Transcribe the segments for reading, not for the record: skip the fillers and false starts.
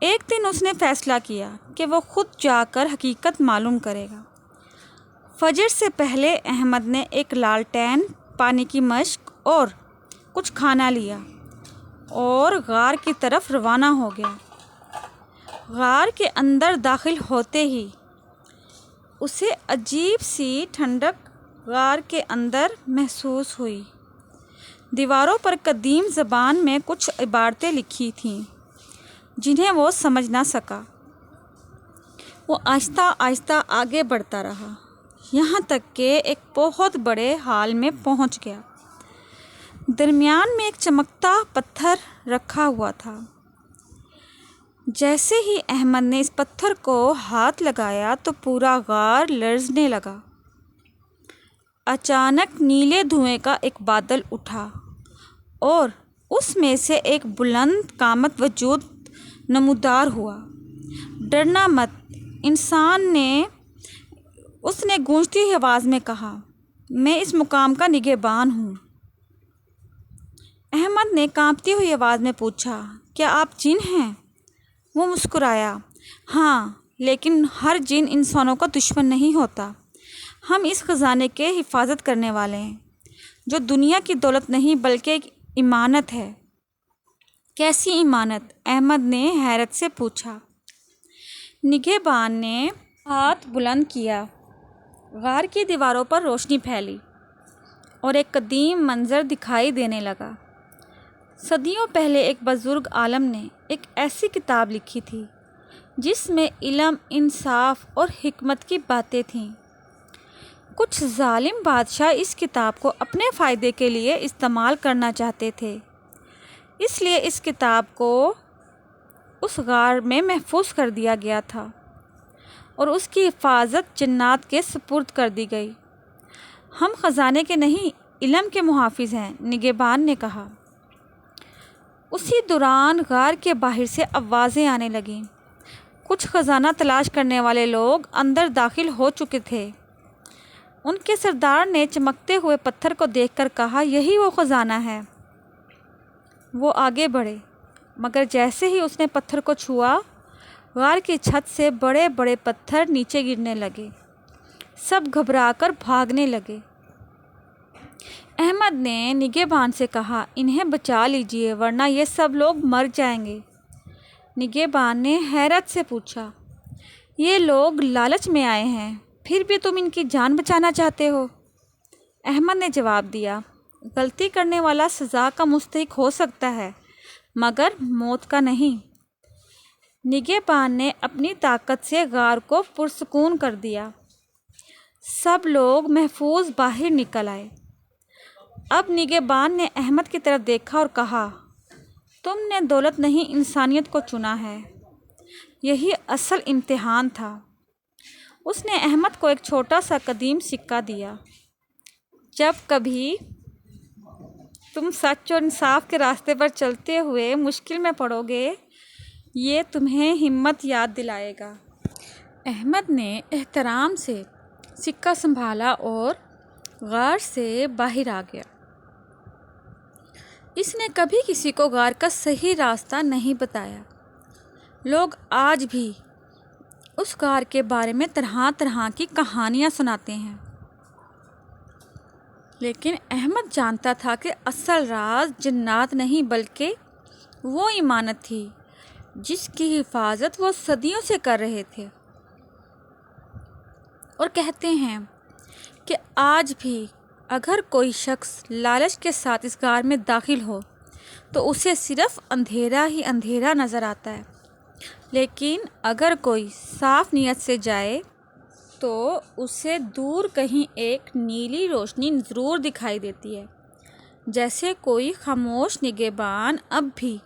ایک دن اس نے فیصلہ کیا کہ وہ خود جا کر حقیقت معلوم کرے گا۔ فجر سے پہلے احمد نے ایک لالٹین، پانی کی مشک اور کچھ کھانا لیا اور غار کی طرف روانہ ہو گیا۔ غار کے اندر داخل ہوتے ہی اسے عجیب سی ٹھنڈک غار کے اندر محسوس ہوئی۔ دیواروں پر قدیم زبان میں کچھ عبارتیں لکھی تھیں جنہیں وہ سمجھ نہ سکا۔ وہ آہستہ آہستہ آگے بڑھتا رہا، یہاں تک کہ ایک بہت بڑے ہال میں پہنچ گیا۔ درمیان میں ایک چمکتا پتھر رکھا ہوا تھا۔ جیسے ہی احمد نے اس پتھر کو ہاتھ لگایا تو پورا غار لرزنے لگا۔ اچانک نیلے دھوئیں کا ایک بادل اٹھا اور اس میں سے ایک بلند قامت وجود نمودار ہوا۔ ڈرنا مت، اس نے گونجتی ہوئی آواز میں کہا، میں اس مقام کا نگہبان ہوں۔ احمد نے کانپتی ہوئی آواز میں پوچھا، کیا آپ جن ہیں؟ وہ مسکرایا، ہاں، لیکن ہر جن انسانوں کا دشمن نہیں ہوتا۔ ہم اس خزانے کے حفاظت کرنے والے ہیں، جو دنیا کی دولت نہیں بلکہ ایک امانت ہے۔ کیسی امانت؟ احمد نے حیرت سے پوچھا۔ نگہبان نے ہاتھ بلند کیا۔ غار کی دیواروں پر روشنی پھیلی اور ایک قدیم منظر دکھائی دینے لگا۔ صدیوں پہلے ایک بزرگ عالم نے ایک ایسی کتاب لکھی تھی جس میں علم، انصاف اور حکمت کی باتیں تھیں۔ کچھ ظالم بادشاہ اس کتاب کو اپنے فائدے کے لیے استعمال کرنا چاہتے تھے، اس لیے اس کتاب کو اس غار میں محفوظ کر دیا گیا تھا اور اس کی حفاظت جنات کے سپرد کر دی گئی۔ ہم خزانے کے نہیں، علم کے محافظ ہیں، نگہبان نے کہا۔ اسی دوران غار کے باہر سے آوازیں آنے لگیں۔ کچھ خزانہ تلاش کرنے والے لوگ اندر داخل ہو چکے تھے۔ ان کے سردار نے چمکتے ہوئے پتھر کو دیکھ کر کہا، یہی وہ خزانہ ہے۔ وہ آگے بڑھے، مگر جیسے ہی اس نے پتھر کو چھوا، غار کی چھت سے بڑے بڑے پتھر نیچے گرنے لگے۔ سب گھبرا کر بھاگنے لگے۔ احمد نے نگہبان سے کہا، انہیں بچا لیجیے ورنہ یہ سب لوگ مر جائیں گے۔ نگہبان نے حیرت سے پوچھا، یہ لوگ لالچ میں آئے ہیں، پھر بھی تم ان کی جان بچانا چاہتے ہو؟ احمد نے جواب دیا، غلطی کرنے والا سزا کا مستحق ہو سکتا ہے مگر موت کا نہیں۔ نگہبان نے اپنی طاقت سے غار کو پرسکون کر دیا۔ سب لوگ محفوظ باہر نکل آئے۔ اب نگہبان نے احمد کی طرف دیکھا اور کہا، تم نے دولت نہیں انسانیت کو چنا ہے، یہی اصل امتحان تھا۔ اس نے احمد کو ایک چھوٹا سا قدیم سکہ دیا۔ جب کبھی تم سچ اور انصاف کے راستے پر چلتے ہوئے مشکل میں پڑو گے، یہ تمہیں ہمت یاد دلائے گا۔ احمد نے احترام سے سکہ سنبھالا اور غار سے باہر آ گیا۔ اس نے کبھی کسی کو غار کا صحیح راستہ نہیں بتایا۔ لوگ آج بھی اس غار کے بارے میں طرح طرح کی کہانیاں سناتے ہیں، لیکن احمد جانتا تھا کہ اصل راز جنات نہیں بلکہ وہ امانت تھی جس کی حفاظت وہ صدیوں سے کر رہے تھے۔ اور کہتے ہیں کہ آج بھی اگر کوئی شخص لالچ کے ساتھ اس غار میں داخل ہو تو اسے صرف اندھیرا ہی اندھیرا نظر آتا ہے، لیکن اگر کوئی صاف نیت سے جائے تو اسے دور کہیں ایک نیلی روشنی ضرور دکھائی دیتی ہے، جیسے کوئی خاموش نگہبان اب بھی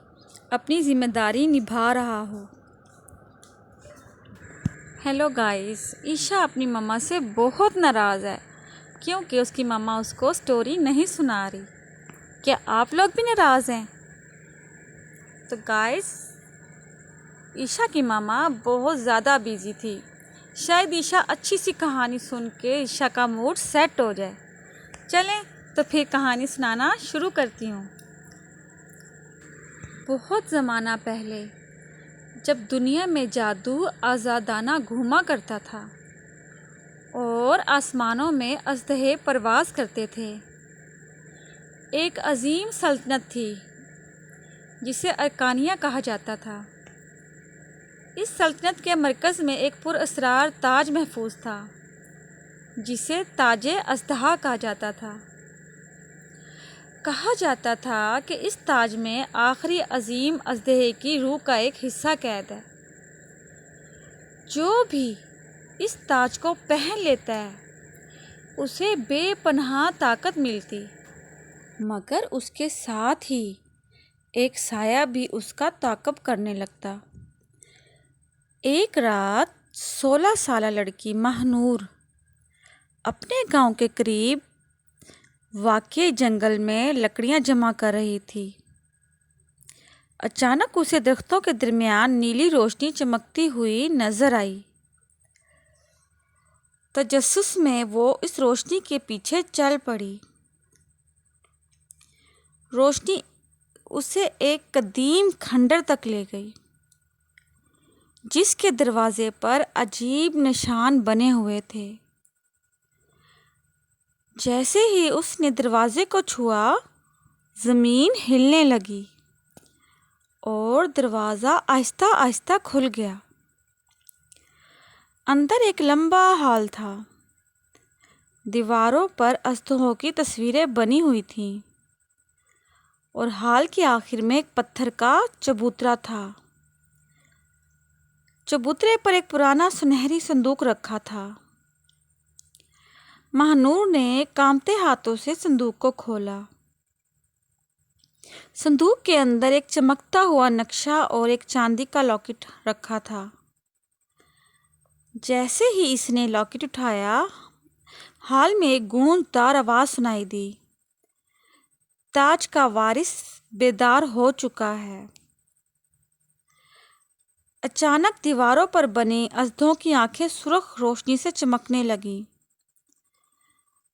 اپنی ذمہ داری نبھا رہا ہو۔ ہیلو گائز، عائشہ اپنی مما سے بہت ناراض ہے کیونکہ اس کی مما اس کو سٹوری نہیں سنا رہی۔ کیا آپ لوگ بھی ناراض ہیں؟ تو گائز، عائشہ کی ماما بہت زیادہ بیزی تھی۔ شاید عائشہ اچھی سی کہانی سن کے عائشہ کا موڈ سیٹ ہو جائے۔ چلیں تو پھر کہانی سنانا شروع کرتی ہوں۔ بہت زمانہ پہلے جب دنیا میں جادو آزادانہ گھوما کرتا تھا اور آسمانوں میں اژدہے پرواز کرتے تھے۔ ایک عظیم سلطنت تھی جسے ارکانیہ کہا جاتا تھا۔ اس سلطنت کے مرکز میں ایک پراسرار تاج محفوظ تھا جسے تاج اژدہا کہا جاتا تھا۔ کہا جاتا تھا کہ اس تاج میں آخری عظیم اژدہے کی روح کا ایک حصہ قید ہے۔ جو بھی اس تاج کو پہن لیتا ہے اسے بے پناہ طاقت ملتی، مگر اس کے ساتھ ہی ایک سایہ بھی اس کا تعاقب کرنے لگتا۔ ایک رات 16 سالہ لڑکی ماہ نور اپنے گاؤں کے قریب واقع جنگل میں لکڑیاں جمع کر رہی تھی۔ اچانک اسے درختوں کے درمیان نیلی روشنی چمکتی ہوئی نظر آئی۔ تجسس میں وہ اس روشنی کے پیچھے چل پڑی۔ روشنی اسے ایک قدیم کھنڈر تک لے گئی جس کے دروازے پر عجیب نشان بنے ہوئے تھے۔ جیسے ہی اس نے دروازے کو چھوا، زمین ہلنے لگی اور دروازہ آہستہ آہستہ کھل گیا۔ اندر ایک لمبا ہال تھا۔ دیواروں پر اژدہوں کی تصویریں بنی ہوئی تھیں اور ہال کے آخر میں ایک پتھر کا چبوترا تھا۔ چبوترے پر ایک پرانا سنہری صندوق رکھا تھا۔ ماہ نور نے کانپتے ہاتھوں سے صندوق کو کھولا۔ صندوق کے اندر ایک چمکتا ہوا نقشہ اور ایک چاندی کا لاکٹ رکھا تھا۔ جیسے ہی اس نے لاکٹ اٹھایا، ہال میں ایک گونجدار آواز سنائی دی، تاج کا وارث بیدار ہو چکا ہے۔ اچانک دیواروں پر بنے اژدہوں کی آنکھیں سرخ روشنی سے چمکنے لگیں۔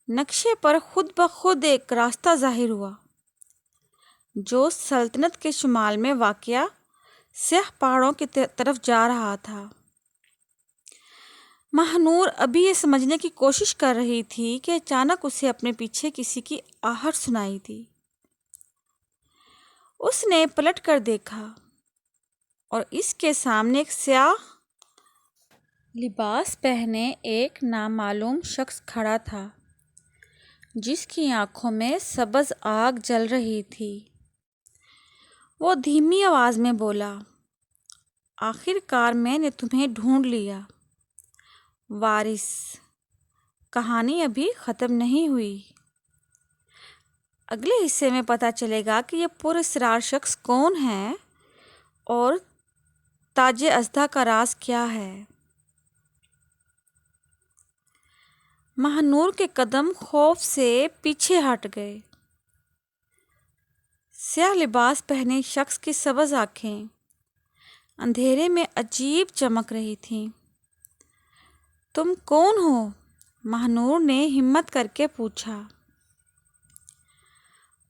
نقشے پر خود بخود ایک راستہ ظاہر ہوا جو سلطنت کے شمال میں واقع سیاہ پہاڑوں کی طرف جا رہا تھا۔ ماہ نور ابھی یہ سمجھنے کی کوشش کر رہی تھی کہ اچانک اسے اپنے پیچھے کسی کی آہٹ سنائی دی۔ اس نے پلٹ کر دیکھا اور اس کے سامنے ایک سیاہ لباس پہنے ایک نامعلوم شخص کھڑا تھا جس کی آنکھوں میں سبز آگ جل رہی تھی۔ وہ دھیمی آواز میں بولا، آخر کار میں نے تمہیں ڈھونڈ لیا وارث، کہانی ابھی ختم نہیں ہوئی۔ اگلے حصے میں پتہ چلے گا کہ یہ پراسرار شخص کون ہے اور تاج اژدہا کا راز کیا ہے۔ ماہ نور کے قدم خوف سے پیچھے ہٹ گئے۔ سیاہ لباس پہنے شخص کی سبز آنکھیں اندھیرے میں عجیب چمک رہی تھیں۔ تم کون ہو؟ ماہ نور نے ہمت کر کے پوچھا۔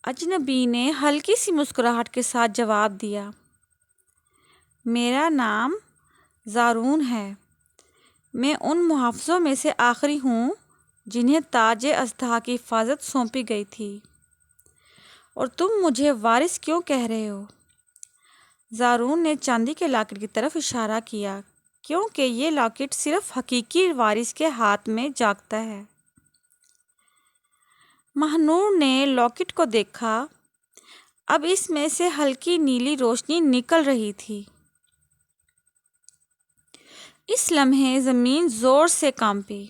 اجنبی نے ہلکی سی مسکراہٹ کے ساتھ جواب دیا، میرا نام زارون ہے۔ میں ان محافظوں میں سے آخری ہوں جنہیں تاج اژدہا کی حفاظت سونپی گئی تھی، اور تم مجھے وارث کیوں کہہ رہے ہو؟ زارون نے چاندی کے لاکٹ کی طرف اشارہ کیا، کیونکہ یہ لاکٹ صرف حقیقی وارث کے ہاتھ میں جاگتا ہے۔ ماہ نور نے لاکٹ کو دیکھا۔ اب اس میں سے ہلکی نیلی روشنی نکل رہی تھی۔ اس لمحے زمین زور سے کانپی،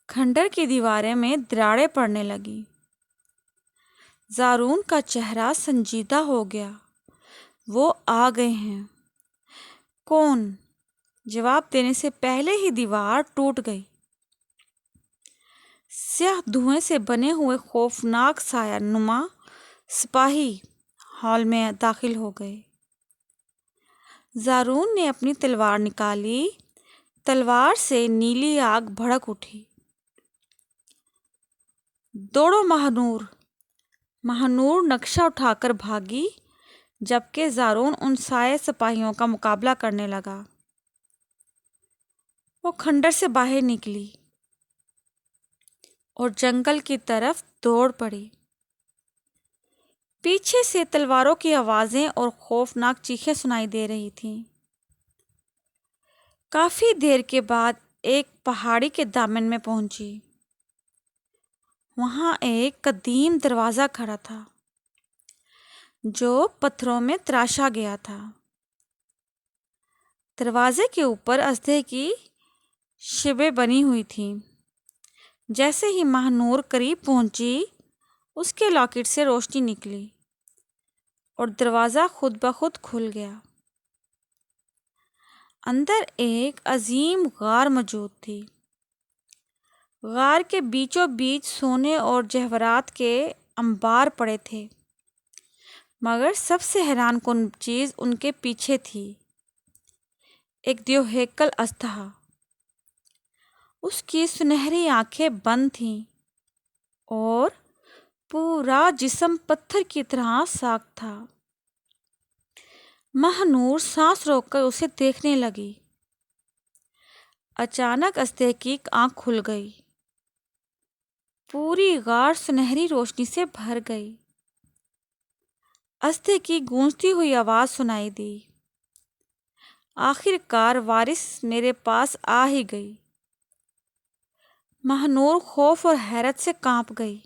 کھنڈر کی دیواریں میں دراڑیں پڑنے لگیں۔ زارون کا چہرہ سنجیدہ ہو گیا۔ وہ آ گئے ہیں۔ کون؟ جواب دینے سے پہلے ہی دیوار ٹوٹ گئی۔ سیاہ دھوئیں سے بنے ہوئے خوفناک سایہ نما سپاہی ہال میں داخل ہو گئے۔ زارون نے اپنی تلوار نکالی۔ تلوار سے نیلی آگ بھڑک اٹھی۔ دوڑو ماہ نور! ماہ نور نقشہ اٹھا کر بھاگی، جبکہ زارون ان سائے سپاہیوں کا مقابلہ کرنے لگا۔ وہ کھنڈر سے باہر نکلی اور جنگل کی طرف دوڑ پڑی۔ پیچھے سے تلواروں کی آوازیں اور خوفناک چیخیں سنائی دے رہی تھیں۔ کافی دیر کے بعد ایک پہاڑی کے دامن میں پہنچی۔ وہاں ایک قدیم دروازہ کھڑا تھا جو پتھروں میں تراشا گیا تھا۔ دروازے کے اوپر اسدے کی شبیں بنی ہوئی تھیں۔ جیسے ہی ماہ نور قریب پہنچی، اس کے لاکٹ سے روشنی نکلی اور دروازہ خود بخود کھل گیا۔ اندر ایک عظیم غار موجود تھی۔ غار کے بیچوں بیچ سونے اور جواہرات کے انبار پڑے تھے، مگر سب سے حیران کن چیز ان کے پیچھے تھی، ایک دیو ہیکل اژدہا۔ اس کی سنہری آنکھیں بند تھیں اور پورا جسم پتھر کی طرح ساخت تھا۔ ماہ نور سانس روک کر اسے دیکھنے لگی۔ اچانک اژدے کی آنکھ کھل گئی۔ پوری غار سنہری روشنی سے بھر گئی۔ اژدے کی گونجتی ہوئی آواز سنائی دی، آخر کار وارث میرے پاس آ ہی گئی۔ ماہ نور خوف اور حیرت سے کانپ گئی۔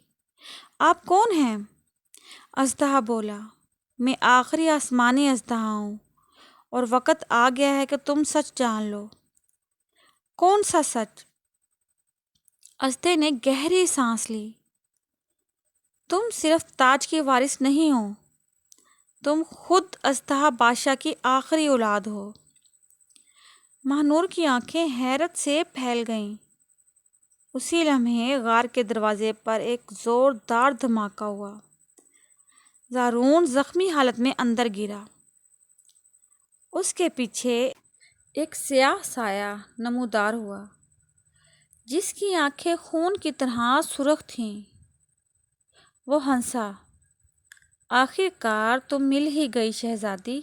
آپ کون ہیں؟ اژدہا بولا، میں آخری آسمانی اژدہا ہوں اور وقت آ گیا ہے کہ تم سچ جان لو۔ کون سا سچ؟ اژدے نے گہری سانس لی۔ تم صرف تاج کی وارث نہیں ہو، تم خود اژدہا بادشاہ کی آخری اولاد ہو۔ ماہ نور کی آنکھیں حیرت سے پھیل گئیں۔ اسی لمحے غار کے دروازے پر ایک زوردار دھماکہ ہوا۔ زارون زخمی حالت میں اندر گرا۔ اس کے پیچھے ایک سیاہ سایہ نمودار ہوا جس کی آنکھیں خون کی طرح سرخ تھیں۔ وہ ہنسا، آخر کار تم مل ہی گئی شہزادی،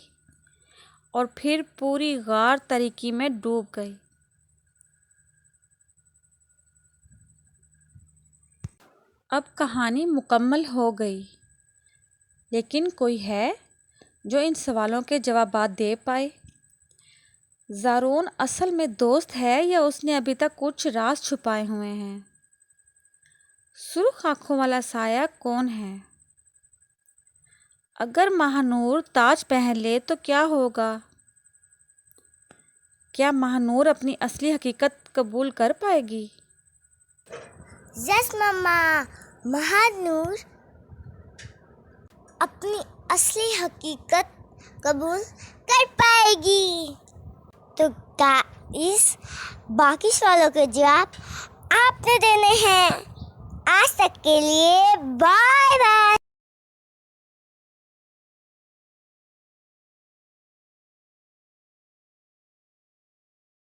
اور پھر پوری غار تاریکی میں ڈوب گئی۔ اب کہانی مکمل ہو گئی، لیکن کوئی ہے جو ان سوالوں کے جوابات دے پائے؟ زارون اصل میں دوست ہے یا اس نے ابھی تک کچھ راز چھپائے ہوئے ہیں؟ سرخ آنکھوں والا سایہ کون ہے؟ اگر ماہ نور تاج پہن لے تو کیا ہوگا؟ کیا ماہ نور اپنی اصلی حقیقت قبول کر پائے گی؟ یس مما، ماہ نور اپنی اصلی حقیقت قبول کر پائے گی۔ تو گائز، باقی سوالوں کے جواب آپ نے دینے ہیں۔ آج تک کے لیے بائے۔